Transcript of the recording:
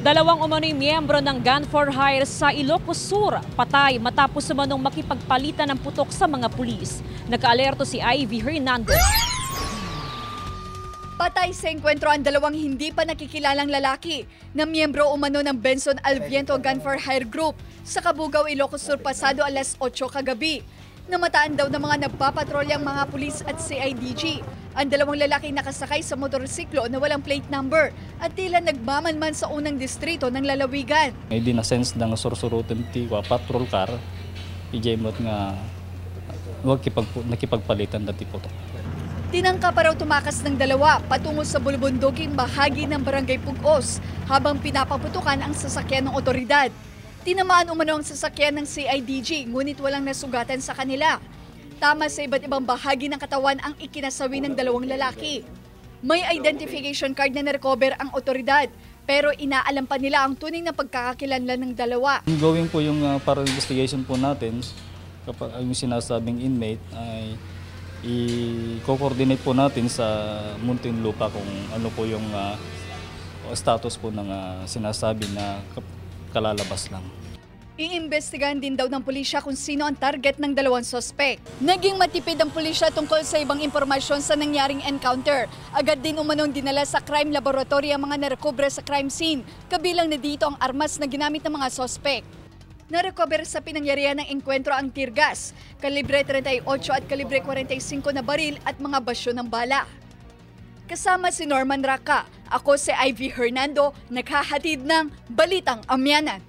Dalawang umano'y miyembro ng Gun for Hire sa Ilocos Sur patay matapos umanong makipagpalitan ng putok sa mga pulis. Nag-aalerto si Ivy Hernando. Patay sa engkwentro ang dalawang hindi pa nakikilalang lalaki na miyembro umano ng Benson Alviento Gun for Hire Group sa Cabugao, Ilocos Sur pasado alas 8 kagabi. Namataan daw ng mga nagpapatrolyang mga pulis at CIDG. Ang dalawang lalaki nakasakay sa motorsiklo na walang plate number at tila nagmamanman sa unang distrito ng lalawigan. May dinasense ng sursurutan ti patrol car, ijemot nga wag nakipagpalitan dati po to. Tinangka pa raw tumakas ng dalawa patungo sa bulubunduking bahagi ng Barangay Pugos habang pinapaputukan ang sasakyan ng otoridad. Tinamaan umano ang sasakyan ng CIDG ngunit walang nasugatan sa kanila. Tama sa iba't ibang bahagi ng katawan ang ikinasawi ng dalawang lalaki. May identification card na narecover ang otoridad pero inaalam pa nila ang tunay na pagkakakilanlan ng dalawa. Gawin po yung para investigation po natin kapag yung sinasabing inmate ay i-coordinate po natin sa Muntinlupa kung ano po yung status po ng sinasabi na kalalabas lang. Iimbestigahan din daw ng pulisya kung sino ang target ng dalawang sospek. Naging matipid ang pulisya tungkol sa ibang impormasyon sa nangyaring encounter. Agad din umanong dinala sa crime laboratory ang mga narecover sa crime scene. Kabilang na dito ang armas na ginamit ng mga sospek. Narecover sa pinangyarihan ng engkwentro ang tear gas, kalibre 38 at kalibre 45 na baril at mga basyo ng bala. Kasama si Norman Raca, ako si Ivy Hernando, naghahatid ng Balitang Amyanan.